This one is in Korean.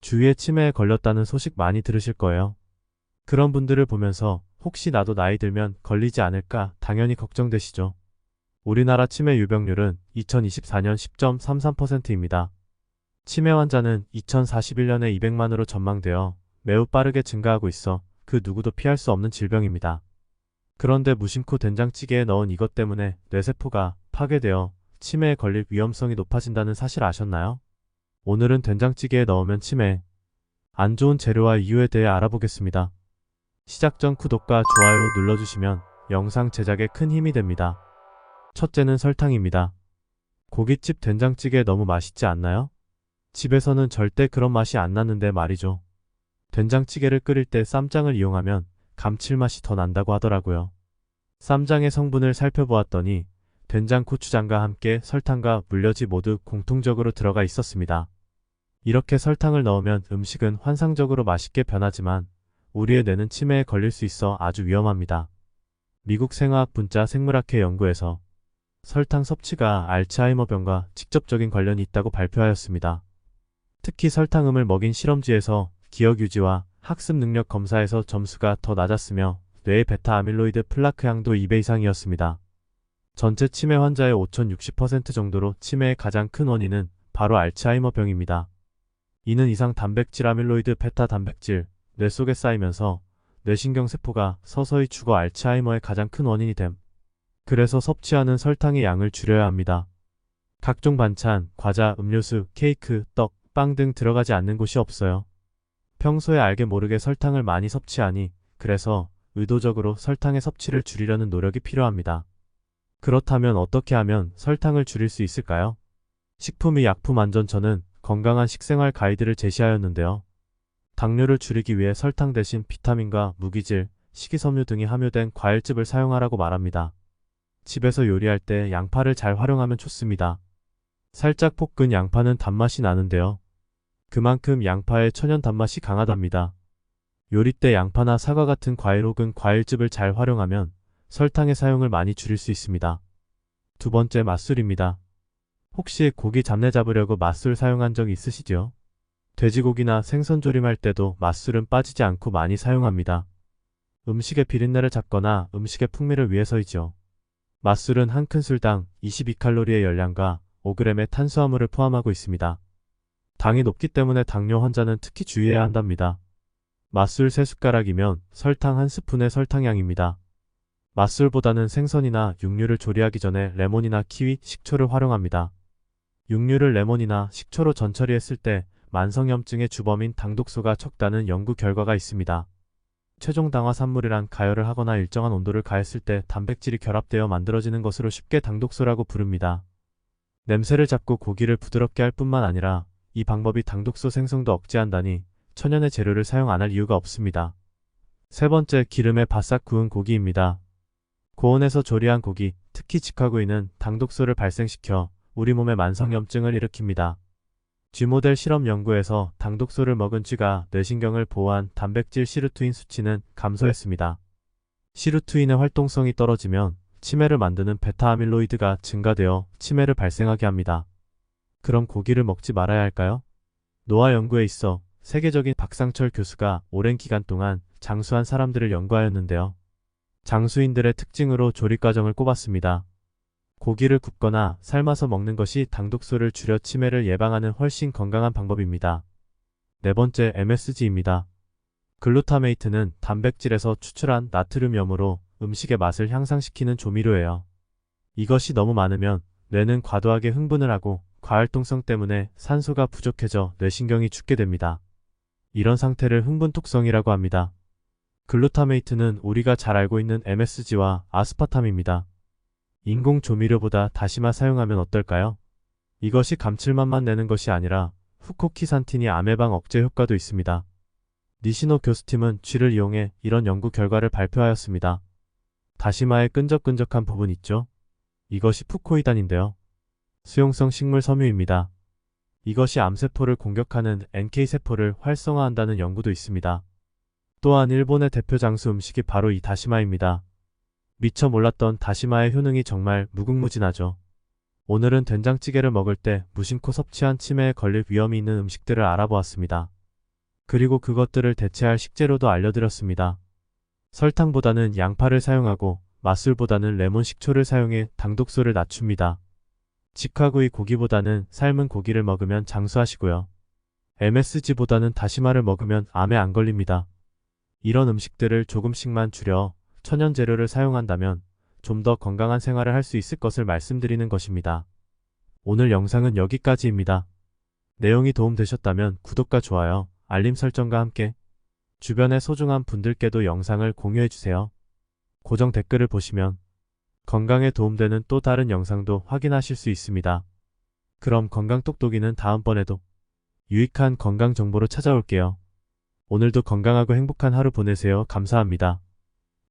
주위에 치매에 걸렸다는 소식 많이 들으실 거예요. 그런 분들을 보면서 혹시 나도 나이 들면 걸리지 않을까 당연히 걱정되시죠. 우리나라 치매 유병률은 2024년 10.33%입니다. 치매 환자는 2041년에 200만으로 전망되어 매우 빠르게 증가하고 있어 그 누구도 피할 수 없는 질병입니다. 그런데 무심코 된장찌개에 넣은 이것 때문에 뇌세포가 파괴되어 치매에 걸릴 위험성이 높아진다는 사실 아셨나요? 오늘은 된장찌개에 넣으면 치매, 안 좋은 재료와 이유에 대해 알아보겠습니다. 시작 전 구독과 좋아요 눌러주시면 영상 제작에 큰 힘이 됩니다. 첫째는 설탕입니다. 고깃집 된장찌개 너무 맛있지 않나요? 집에서는 절대 그런 맛이 안 나는데 말이죠. 된장찌개를 끓일 때 쌈장을 이용하면 감칠맛이 더 난다고 하더라고요. 쌈장의 성분을 살펴보았더니 된장, 고추장과 함께 설탕과 물엿이 모두 공통적으로 들어가 있었습니다. 이렇게 설탕을 넣으면 음식은 환상적으로 맛있게 변하지만 우리의 뇌는 치매에 걸릴 수 있어 아주 위험합니다. 미국 생화학 분자 생물학회 연구에서 설탕 섭취가 알츠하이머병과 직접적인 관련이 있다고 발표하였습니다. 특히 설탕음을 먹인 실험지에서 기억 유지와 학습 능력 검사에서 점수가 더 낮았으며 뇌의 베타 아밀로이드 플라크 양도 2배 이상이었습니다. 전체 치매 환자의 5060% 정도로 치매의 가장 큰 원인은 바로 알츠하이머병입니다. 이는 이상 단백질 아밀로이드 베타 단백질 뇌 속에 쌓이면서 뇌신경세포가 서서히 죽어 알츠하이머의 가장 큰 원인이 됨. 그래서 섭취하는 설탕의 양을 줄여야 합니다. 각종 반찬, 과자, 음료수, 케이크, 떡, 빵 등 들어가지 않는 곳이 없어요. 평소에 알게 모르게 설탕을 많이 섭취하니 그래서 의도적으로 설탕의 섭취를 줄이려는 노력이 필요합니다. 그렇다면 어떻게 하면 설탕을 줄일 수 있을까요? 식품의약품안전처는 건강한 식생활 가이드를 제시하였는데요. 당뇨를 줄이기 위해 설탕 대신 비타민과 무기질, 식이섬유 등이 함유된 과일즙을 사용하라고 말합니다. 집에서 요리할 때 양파를 잘 활용하면 좋습니다. 살짝 볶은 양파는 단맛이 나는데요. 그만큼 양파의 천연 단맛이 강하답니다. 요리 때 양파나 사과 같은 과일 혹은 과일즙을 잘 활용하면 설탕의 사용을 많이 줄일 수 있습니다. 두 번째, 맛술입니다. 혹시 고기 잡내 잡으려고 맛술 사용한 적 있으시죠? 돼지고기나 생선 조림할 때도 맛술은 빠지지 않고 많이 사용합니다. 음식의 비린내를 잡거나 음식의 풍미를 위해서이죠. 맛술은 한 큰술당 22칼로리의 열량과 5g의 탄수화물을 포함하고 있습니다. 당이 높기 때문에 당뇨 환자는 특히 주의해야 한답니다. 맛술 3숟가락이면 설탕 1스푼의 설탕량입니다. 맛술보다는 생선이나 육류를 조리하기 전에 레몬이나 키위, 식초를 활용합니다. 육류를 레몬이나 식초로 전처리했을 때 만성염증의 주범인 당독소가 적다는 연구 결과가 있습니다. 최종 당화 산물이란 가열을 하거나 일정한 온도를 가했을 때 단백질이 결합되어 만들어지는 것으로 쉽게 당독소라고 부릅니다. 냄새를 잡고 고기를 부드럽게 할 뿐만 아니라 이 방법이 당독소 생성도 억제한다니 천연의 재료를 사용 안 할 이유가 없습니다. 세 번째, 기름에 바싹 구운 고기입니다. 고온에서 조리한 고기, 특히 직화구이는 당독소를 발생시켜 우리 몸에 만성염증을 일으킵니다. 쥐모델 실험 연구에서 당독소를 먹은 쥐가 뇌신경을 보호한 단백질 시루트인 수치는 감소했습니다. 시루트인의 활동성이 떨어지면 치매를 만드는 베타 아밀로이드가 증가되어 치매를 발생하게 합니다. 그럼 고기를 먹지 말아야 할까요? 노화 연구에 있어 세계적인 박상철 교수가 오랜 기간 동안 장수한 사람들을 연구하였는데요. 장수인들의 특징으로 조리 과정을 꼽았습니다. 고기를 굽거나 삶아서 먹는 것이 당독소를 줄여 치매를 예방하는 훨씬 건강한 방법입니다. 네 번째, MSG입니다. 글루타메이트는 단백질에서 추출한 나트륨염으로 음식의 맛을 향상시키는 조미료예요. 이것이 너무 많으면 뇌는 과도하게 흥분을 하고 과활동성 때문에 산소가 부족해져 뇌신경이 죽게 됩니다. 이런 상태를 흥분톡성이라고 합니다. 글루타메이트는 우리가 잘 알고 있는 MSG와 아스파탐입니다. 인공 조미료보다 다시마 사용하면 어떨까요? 이것이 감칠맛만 내는 것이 아니라 후코키산틴이 아메방 억제 효과도 있습니다. 니시노 교수팀은 쥐를 이용해 이런 연구 결과를 발표하였습니다. 다시마의 끈적끈적한 부분 있죠? 이것이 푸코이단인데요. 수용성 식물 섬유입니다. 이것이 암세포를 공격하는 NK세포를 활성화한다는 연구도 있습니다. 또한 일본의 대표 장수 음식이 바로 이 다시마입니다. 미처 몰랐던 다시마의 효능이 정말 무궁무진하죠. 오늘은 된장찌개를 먹을 때 무심코 섭취한 치매에 걸릴 위험이 있는 음식들을 알아보았습니다. 그리고 그것들을 대체할 식재료도 알려드렸습니다. 설탕보다는 양파를 사용하고 맛술보다는 레몬 식초를 사용해 당독소를 낮춥니다. 직화구이 고기보다는 삶은 고기를 먹으면 장수하시고요. MSG보다는 다시마를 먹으면 암에 안 걸립니다. 이런 음식들을 조금씩만 줄여 천연 재료를 사용한다면 좀 더 건강한 생활을 할 수 있을 것을 말씀드리는 것입니다. 오늘 영상은 여기까지입니다. 내용이 도움되셨다면 구독과 좋아요, 알림 설정과 함께 주변의 소중한 분들께도 영상을 공유해주세요. 고정 댓글을 보시면 건강에 도움되는 또 다른 영상도 확인하실 수 있습니다. 그럼 건강 똑똑이는 다음번에도 유익한 건강 정보로 찾아올게요. 오늘도 건강하고 행복한 하루 보내세요. 감사합니다.